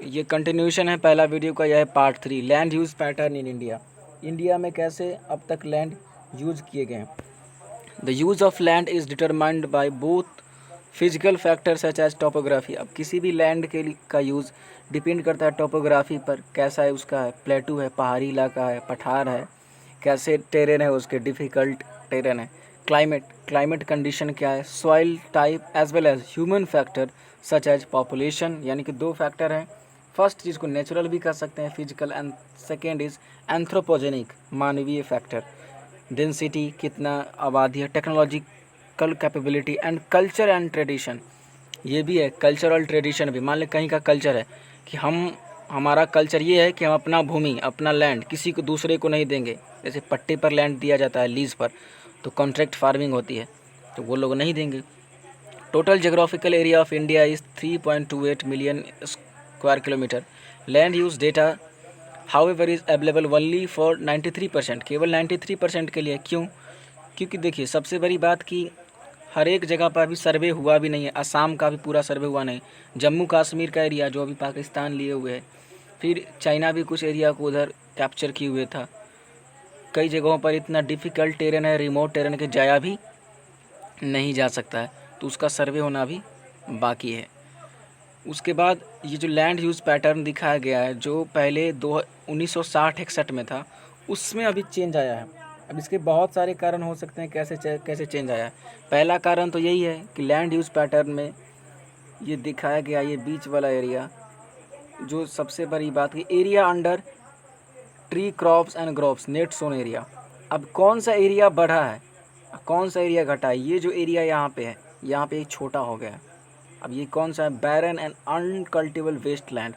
ये कंटिन्यूशन है पहला वीडियो का, यह है part 3, land use pattern in India. India में कैसे अब तक लैंड यूज़ किए गए हैं। The use of land is determined by both physical factor such as topography. अब किसी भी लैंड का यूज़ डिपेंड करता है टोपोग्राफी पर, कैसा है उसका है, प्लेटू है, पहाड़ी इलाका है, पठार है, कैसे टेरेन है उसके, डिफ़िकल्ट टेरेन है। क्लाइमेट कंडीशन क्या है, soil type as well as human factor such as population. यानी कि दो फैक्टर हैं। फर्स्ट चीज़ को नेचुरल भी कर सकते हैं physical, and second is anthropogenic मानवीय फैक्टर। डेंसिटी कितना आबादी है, technological capability and culture and tradition. ये भी है कल्चरल ट्रेडिशन भी। मान लें कहीं का कल्चर है कि हमारा कल्चर ये है कि हम अपना भूमि, अपना लैंड किसी को दूसरे को नहीं देंगे। जैसे पट्टे पर लैंड दिया जाता है लीज़ पर, तो कॉन्ट्रैक्ट फार्मिंग होती है, तो वो लोग नहीं देंगे। Total geographical area of India is 3.28 million square kilometre. Land use data however is available only for 93%, केवल 93% के लिए। क्यों? क्योंकि देखिए सबसे बड़ी बात कि हर एक जगह पर अभी सर्वे हुआ भी नहीं है। असम का भी पूरा सर्वे हुआ नहीं, जम्मू कश्मीर का एरिया जो अभी पाकिस्तान लिए हुए है, फिर चाइना भी कुछ एरिया को उधर कैप्चर किए हुए था। कई जगहों पर इतना डिफ़िकल्ट टेरेन है, रिमोट टेरेन के जाया भी नहीं जा सकता है, तो उसका सर्वे होना भी बाकी है। उसके बाद ये जो लैंड यूज़ पैटर्न दिखाया गया है, जो पहले 1960-61 में था, उसमें अभी चेंज आया है। अब इसके बहुत सारे कारण हो सकते हैं कैसे चेंज आया है। पहला कारण तो यही है कि लैंड यूज़ पैटर्न में ये दिखाया गया, ये बीच वाला एरिया, जो सबसे बड़ी बात की area under tree crops and groves net sown area. अब कौन सा एरिया बढ़ा है, कौन सा एरिया घटा है। ये जो एरिया यहाँ पे है, यहाँ पे छोटा हो गया है। अब ये कौन सा है, बैरन एंड अनकल्टिवेबल वेस्ट लैंड।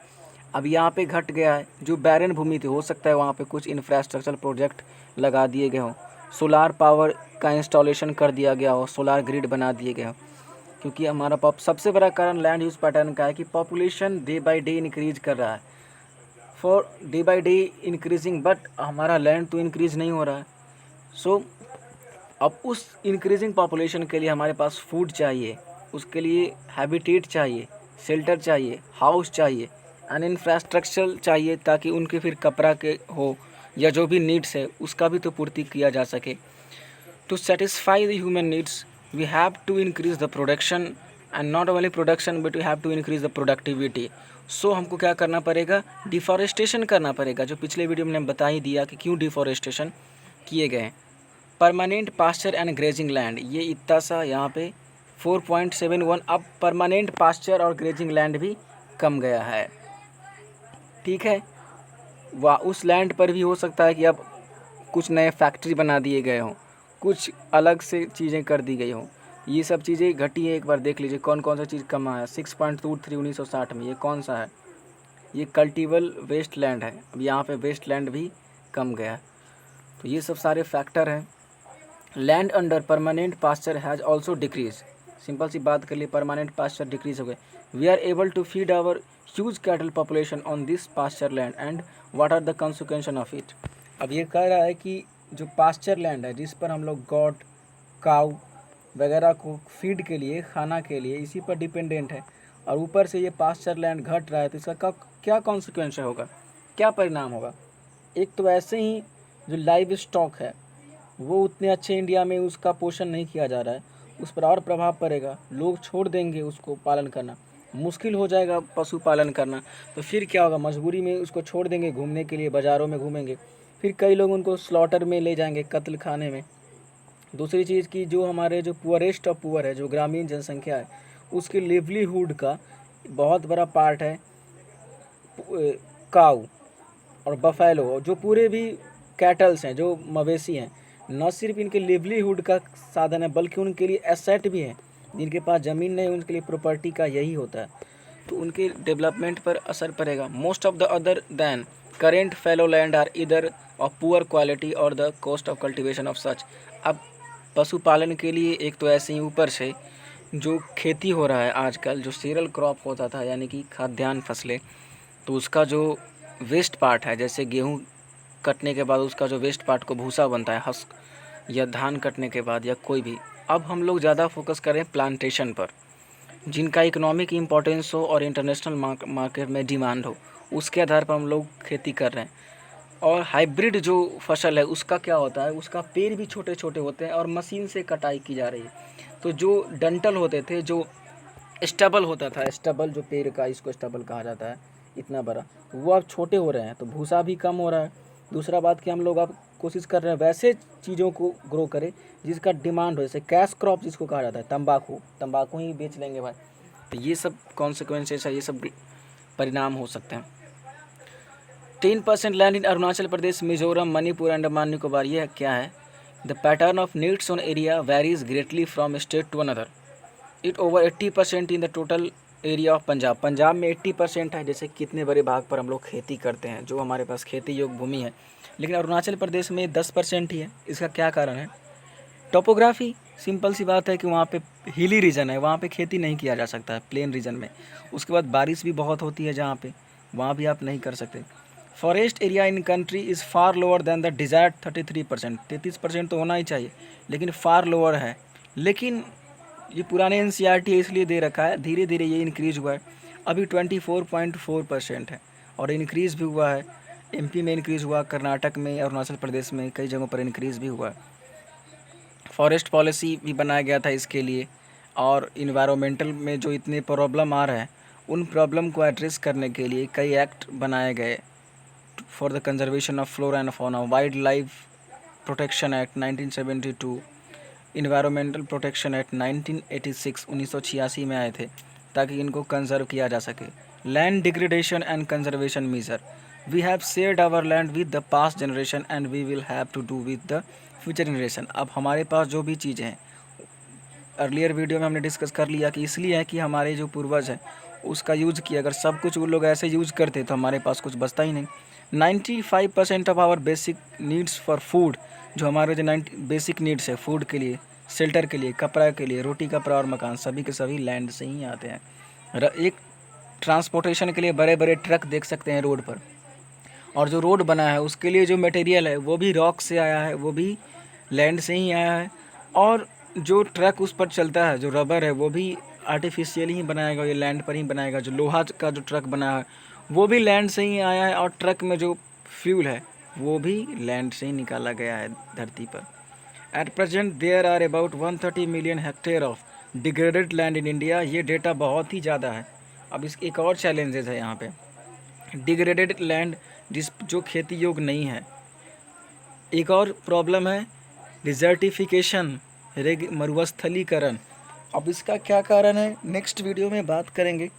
अब यहाँ पे घट गया है, जो बैरन भूमि थी, हो सकता है वहाँ पे कुछ इंफ्रास्ट्रक्चर प्रोजेक्ट लगा दिए गए हों, सोलार पावर का इंस्टॉलेशन कर दिया गया हो, सोलार ग्रिड बना दिए गए हों। क्योंकि हमारा सबसे बड़ा कारण लैंड यूज़ पैटर्न का है कि population day by day increase कर रहा है, for day by day increasing, but हमारा लैंड तो इंक्रीज नहीं हो रहा है। सो अब उस इंक्रीजिंग पॉपुलेशन के लिए हमारे पास फूड चाहिए, उसके लिए हैबिटेट चाहिए, शेल्टर चाहिए, हाउस चाहिए, एंड इंफ्रास्ट्रक्चर चाहिए, ताकि उनके फिर कपड़ा के हो या जो भी नीड्स है उसका भी तो पूर्ति किया जा सके। To satisfy the human needs we have to increase the production, and not only production but we have to increase the productivity. So हमको क्या करना पड़ेगा, डिफॉरेस्टेशन करना पड़ेगा, जो पिछले वीडियो में बता ही दिया कि क्यों डिफॉरेस्टेशन किए गए हैं। Permanent pasture and grazing land, ये इतना सा यहाँ पे 4.71, अब परमानेंट पास्चर और ग्रेजिंग लैंड भी कम गया है। ठीक है, वाह, उस लैंड पर भी हो सकता है कि अब कुछ नए फैक्ट्री बना दिए गए हों, कुछ अलग से चीज़ें कर दी गई हों। ये सब चीज़ें घटी है, एक बार देख लीजिए कौन कौन सा चीज़ कम आया। 6.23 1960 में, ये कौन सा है, ये कल्टिवल वेस्ट लैंड है। अब यहाँ पे वेस्ट लैंड भी कम गया है। तो ये सब सारे फैक्टर हैं। Land under permanent pasture has also decrease. Simple सी बात कर लिए, परमानेंट पास्चर डिक्रीज हो गए। We are able to feed our huge cattle population on this pasture land and what are the consequence of it. अब ये कह रहा है कि जो पास्चर लैंड है, जिस पर हम लोग गॉट, काऊ वगैरह को फीड के लिए, खाना के लिए इसी पर डिपेंडेंट है, और ऊपर से ये पास्चर लैंड घट रहा है, तो इसका क्या कॉन्सिक्वेंस होगा, क्या परिणाम होगा। एक तो ऐसे ही जो लाइव स्टॉक है वो उतने अच्छे इंडिया में उसका पोषण नहीं किया जा रहा है, उस पर और प्रभाव पड़ेगा। लोग छोड़ देंगे उसको पालन करना, मुश्किल हो जाएगा पशुपालन करना। तो फिर क्या होगा, मजबूरी में उसको छोड़ देंगे, घूमने के लिए बाज़ारों में घूमेंगे, फिर कई लोग उनको स्लॉटर में ले जाएंगे, कत्ल खाने में। दूसरी चीज़ की, जो हमारे जो पुअरेस्ट ऑफ पुअर है, जो ग्रामीण जनसंख्या है, उसकी लिवलीहुड का बहुत बड़ा पार्ट है काऊ और बफेलो, जो पूरे भी कैटल्स हैं, जो मवेशी हैं। न सिर्फ इनके लिवलीहुड का साधन है, बल्कि उनके लिए एसेट भी है। जिनके पास ज़मीन नहीं, उनके लिए प्रॉपर्टी का यही होता है, तो उनके डेवलपमेंट पर असर पड़ेगा। Most of the other than current fallow land are either of poor quality or the cost of cultivation of such. अब पशुपालन के लिए एक तो ऐसे ही ऊपर से जो खेती हो रहा है आजकल, जो सीरियल क्रॉप होता था यानी कि खाद्यान्न फसलें, तो उसका जो वेस्ट पार्ट है, जैसे गेहूँ कटने के बाद उसका जो वेस्ट पार्ट को भूसा बनता है, हस्क, या धान कटने के बाद या कोई भी, अब हम लोग ज़्यादा फोकस करें प्लांटेशन पर। जिनका इकोनॉमिक इम्पोर्टेंस हो और इंटरनेशनल मार्केट में डिमांड हो, उसके आधार पर हम लोग खेती कर रहे हैं। और हाइब्रिड जो फसल है उसका क्या होता है, उसका पेड़ भी छोटे छोटे होते हैं और मशीन से कटाई की जा रही है। तो जो डंटल होते थे, जो स्टबल होता था, स्टबल जो पेड़ का, इसको स्टबल कहा जाता है, इतना बड़ा, तो वो अब छोटे हो रहे हैं, तो भूसा भी कम हो रहा है। दूसरा बात कि हम लोग अब कोशिश कर रहे हैं वैसे चीज़ों को ग्रो करें जिसका डिमांड हो, जैसे कैश क्रॉप जिसको कहा जाता है, तंबाकू, तंबाकू ही बेच लेंगे भाई। तो ये सब कॉन्सिक्वेंसेस है, ये सब परिणाम हो सकते हैं। 10% लैंड इन अरुणाचल प्रदेश, मिजोरम, मणिपुर, अंडमान निकोबार। ये क्या है? The pattern of needs on area varies greatly from state to another. It over 80% in the total area of Punjab. Punjab में 80% है, जैसे कितने बड़े भाग पर हम लोग खेती करते हैं, जो हमारे पास खेती योग्य भूमि है। लेकिन अरुणाचल प्रदेश में 10% ही है। इसका क्या कारण है? टोपोग्राफी, सिंपल सी बात है कि वहाँ पे हिली रीजन है, वहाँ पे खेती नहीं किया जा सकता है, प्लेन रीजन में। उसके बाद बारिश भी बहुत होती है जहाँ पे, वहाँ भी आप नहीं कर सकते। Forest area in country is far lower than the desired 33%। 33% तो होना ही चाहिए, लेकिन फार लोअर है। लेकिन ये पुराने NCERT है इसलिए दे रखा है, धीरे धीरे ये इंक्रीज़ हुआ है। अभी 24.4% है और इंक्रीज़ भी हुआ है। MP में इंक्रीज़ हुआ, कर्नाटक में, अरुणाचल प्रदेश में कई जगहों पर इंक्रीज़ भी हुआ है। फॉरेस्ट पॉलिसी भी बनाया गया था इसके लिए। और इन्वायरमेंटल में जो इतने प्रॉब्लम आ रहे हैं, उन प्रॉब्लम को एड्रेस करने के लिए कई एक्ट बनाए गए। For the conservation of flora and fauna, wild life protection act 1972, environmental protection act 1986 1986 में आए थे, ताकि इनको कंजर्व किया जा सके। Land degradation and conservation measure, we have shared our land with the past generation and we will have to do with the future generation. अब हमारे पास जो भी चीज़ें हैं, अर्लियर वीडियो में हमने डिस्कस कर लिया कि इसलिए है कि हमारे जो पूर्वज हैं उसका यूज़ किया। अगर सब कुछ वो लोग ऐसे यूज़ करते तो हमारे पास कुछ बचता ही नहीं। 95% of our basic needs for food, जो हमारे जो 90 बेसिक नीड्स है फूड के लिए, शेल्टर के लिए, कपड़ा के लिए, रोटी कपड़ा और मकान, सभी के सभी लैंड से ही आते हैं। एक ट्रांसपोर्टेशन के लिए बड़े बड़े ट्रक देख सकते हैं रोड पर, और जो रोड बना है उसके लिए जो मटेरियल है वो भी रॉक से आया है, वो भी लैंड से ही आया है। और जो ट्रक उस पर चलता है, जो रबर है, वो भी आर्टिफिशियल ही बनाएगा, ये लैंड पर ही बनाएगा। जो लोहा का जो ट्रक बना है वो भी लैंड से ही आया है, और ट्रक में जो फ्यूल है वो भी लैंड से ही निकाला गया है धरती पर। At present there are about 130 million hectare of degraded land in India. ये डेटा बहुत ही ज़्यादा है। अब इस एक और चैलेंजेस है यहाँ पे, डिग्रेडेड लैंड जो खेती योग्य नहीं है। एक और प्रॉब्लम है डिजर्टिफिकेशन, मरुस्थलीकरण। अब इसका क्या कारण है नेक्स्ट वीडियो में बात करेंगे।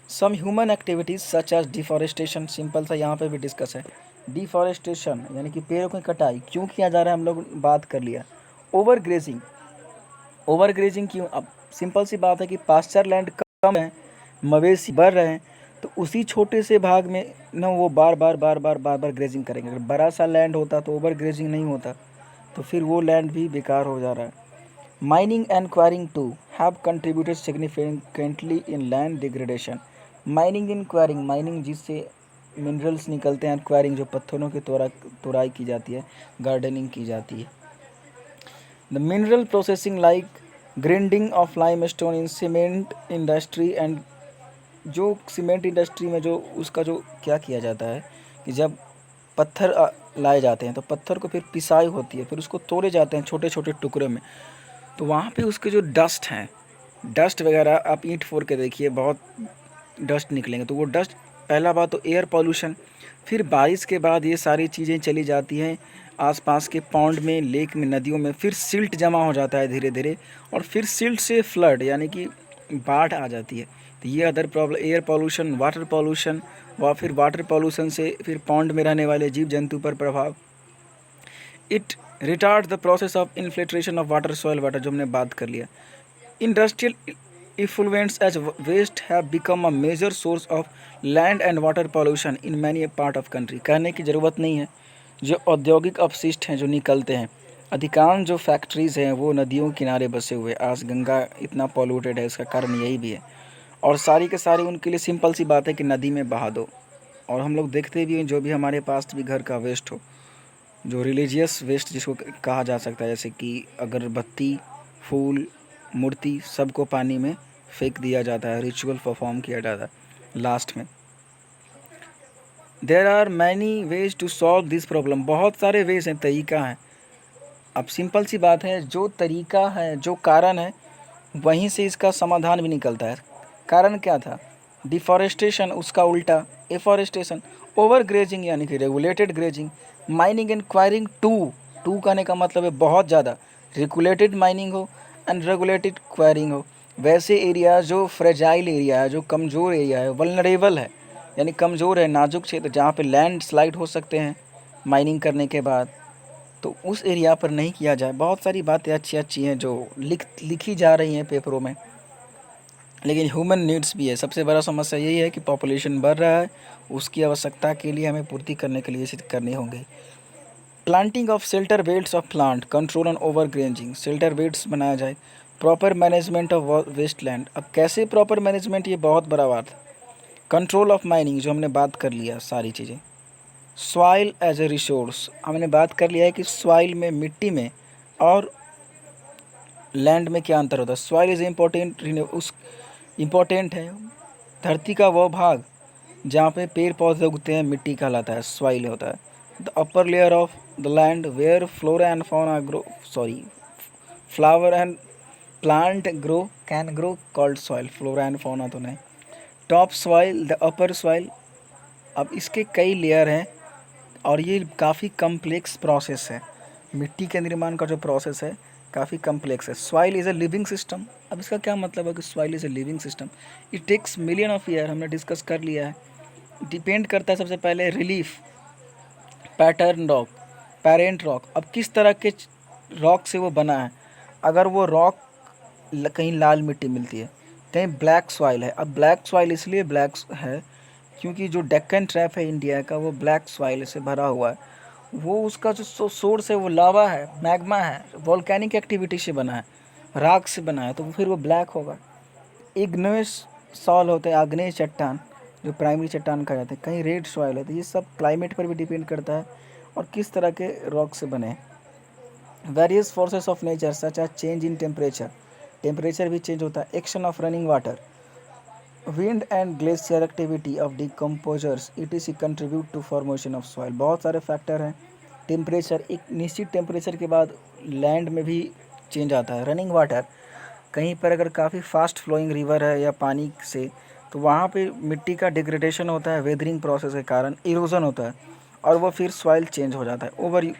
Some human activities such as deforestation, simple सा यहाँ पे भी डिस्कस है। डिफॉरेस्टेशन यानी कि पेड़ों की कटाई क्यों किया जा रहा है, हम लोग बात कर लिया। ओवर ग्रेजिंग, ओवर ग्रेजिंग क्यों? अब सिंपल सी बात है कि पास्चर लैंड कम है, मवेशी बढ़ रहे हैं, तो उसी छोटे से भाग में ना वो बार बार ग्रेजिंग करेंगे। अगर बड़ा सा लैंड होता तो ओवर ग्रेजिंग नहीं होता, तो फिर वो लैंड भी बेकार हो जा रहा है। Mining and quarrying too have contributed significantly in land degradation. Mining and quarrying, mining जिससे मिनरल्स निकलते हैं, क्वायरिंग जो पत्थरों की तोड़ाई की जाती है, गार्डनिंग की जाती है। The mineral processing like grinding of limestone in cement industry and, जो सीमेंट इंडस्ट्री में जो उसका जो क्या किया जाता है कि जब पत्थर लाए जाते हैं तो पत्थर को फिर पिसाई होती है, फिर उसको तोड़े जाते हैं छोटे छोटे टुकड़े में, तो वहाँ पे उसके जो डस्ट हैं, डस्ट वगैरह आप ईंट फोड़ के देखिए, बहुत डस्ट निकलेंगे। तो वो डस्ट, पहला बात तो एयर पॉल्यूशन, फिर बारिश के बाद ये सारी चीज़ें चली जाती हैं आसपास के पॉन्ड में, लेक में, नदियों में, फिर सिल्ट जमा हो जाता है धीरे धीरे, और फिर सिल्ट से फ्लड यानी कि बाढ़ आ जाती है। तो ये other problem, air pollution, water pollution, व फिर वाटर पॉल्यूशन से फिर पॉन्ड में रहने वाले जीव जंतु पर प्रभाव। It retard the process of infiltration of water, soil water, जो हमने बात कर लिया। Industrial effluents as waste have become a major source of land and water pollution in many part of country. कहने की ज़रूरत नहीं है, जो औद्योगिक अपशिष्ट हैं जो निकलते हैं, अधिकांश जो फैक्ट्रीज़ हैं वो नदियों के किनारे बसे हुए। आज गंगा इतना पॉल्यूटेड है, इसका कारण यही भी है। और सारी के सारी उनके लिए सिंपल सी बात है कि नदी में बहा दो। और हम लोग देखते भी हैं, जो भी हमारे पास भी घर का वेस्ट हो, जो रिलीजियस वेस्ट जिसको कहा जा सकता है, जैसे कि अगरबत्ती, फूल, मूर्ति, सबको पानी में फेंक दिया जाता है, रिचुअल परफॉर्म किया जाता है लास्ट में। There are many ways to solve this problem, बहुत सारे वेज हैं, तरीका है। अब सिंपल सी बात है, जो तरीका है, जो कारण है, वहीं से इसका समाधान भी निकलता है। कारण क्या था? डिफॉरेस्टेशन, उसका उल्टा एफॉरेस्टेशन, ओवर ग्रेजिंग यानी कि regulated grazing, mining and quarrying, too कहने का मतलब है बहुत ज़्यादा, रेगुलेटेड माइनिंग हो एंड रेगुलेटेड क्वायरिंग हो। वैसे एरिया जो फ्रेजाइल एरिया है, जो कमज़ोर एरिया है, वल्नरेबल है, यानी कमज़ोर है, नाजुक क्षेत्र, जहाँ पे लैंड स्लाइड हो सकते हैं माइनिंग करने के बाद, तो उस एरिया पर नहीं किया जाए। बहुत सारी बातें अच्छी अच्छी हैं जो लिखी जा रही हैं पेपरों में, लेकिन ह्यूमन नीड्स भी है। सबसे बड़ा समस्या यही है कि पॉपुलेशन बढ़ रहा है, उसकी आवश्यकता के लिए हमें पूर्ति करने के लिए चीज़ करनी होंगी। Planting of shelter belts of plant, control on over grazing, shelter belts बनाया जाए, proper management of waste land. अब कैसे प्रॉपर मैनेजमेंट, ये बहुत बड़ा बात है। कंट्रोल ऑफ माइनिंग, जो हमने बात कर लिया सारी चीज़ें। सॉइल एज ए रिसोर्स, हमने बात कर लिया है कि सॉइल में, मिट्टी में और लैंड में क्या अंतर होता है। सॉइल इज़ इम्पोर्टेंट है, धरती का वो भाग जहाँ पे पेड़ पौधे उगते हैं, मिट्टी कहलाता है, सॉइल होता है। The upper layer of the land where flora and fauna grow, flower and plant can grow called soil, flora and fauna तो नहीं। Top soil, the upper soil. अब इसके कई लेयर हैं और ये काफ़ी कम्प्लेक्स प्रोसेस है। मिट्टी के निर्माण का जो प्रोसेस है काफ़ी कम्प्लेक्स है। Soil is a living system. अब इसका क्या मतलब है कि soil is a living system? It takes million of year, हमने डिस्कस कर लिया है। डिपेंड करता है सबसे पहले relief, pattern rock, parent rock. अब किस तरह के रॉक से वो बना है। अगर वो रॉक कहीं लाल मिट्टी मिलती है, कहीं ब्लैक सॉइल है। अब ब्लैक सॉइल इसलिए ब्लैक है क्योंकि जो डेक्कन ट्रैप है इंडिया का, वो ब्लैक सॉइल से भरा हुआ है। वो उसका जो सोर्स है वो लावा है, मैग्मा है, वोल्केनिक एक्टिविटी से बना है, राख से बना है, तो फिर वो ब्लैक होगा। इग्नेस सॉइल होते हैं, आग्नेय चट्टान, जो प्राइमरी चट्टान कहा जाता है। कहीं रेड सॉइल है। तो ये सब क्लाइमेट पर भी डिपेंड करता है और किस तरह के रॉक से बने हैं। Various forces of nature such as change in temperature, temperature भी चेंज होता है। Action of running water, wind and glacier activity of decomposers etc contribute to formation of soil. बहुत सारे फैक्टर हैं। टेम्परेचर, एक निश्चित टेम्परेचर के बाद लैंड में भी चेंज आता है। रनिंग वाटर, कहीं पर अगर काफ़ी फास्ट फ्लोइंग रिवर है या पानी से, तो वहाँ पे मिट्टी का डिग्रेडेशन होता है, वेदरिंग प्रोसेस के कारण इरोजन होता है और वो फिर सॉइल चेंज हो जाता है, ओवर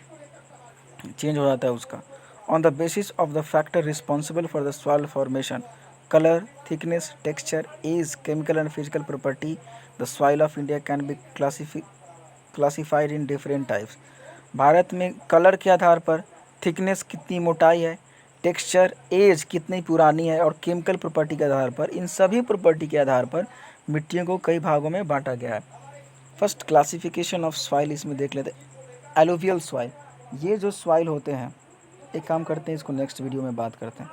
चेंज हो जाता है उसका। On the basis of the factor responsible for the soil formation, colour, thickness, texture, age, chemical and physical property, the soil of India can be classified in different types. भारत में colour के आधार पर, thickness कितनी मोटाई है, texture, as कितनी पुरानी है और केमिकल प्रॉपर्टी के आधार पर, इन सभी प्रॉपर्टी के आधार पर मिट्टियों को कई भागों में बांटा गया है। फर्स्ट क्लासिफिकेशन ऑफ सॉइल, इसमें देख लेते हैं। एलुवियल सॉइल, ये जो सॉइल होते हैं, एक काम करते हैं, इसको नेक्स्ट वीडियो में बात करते हैं।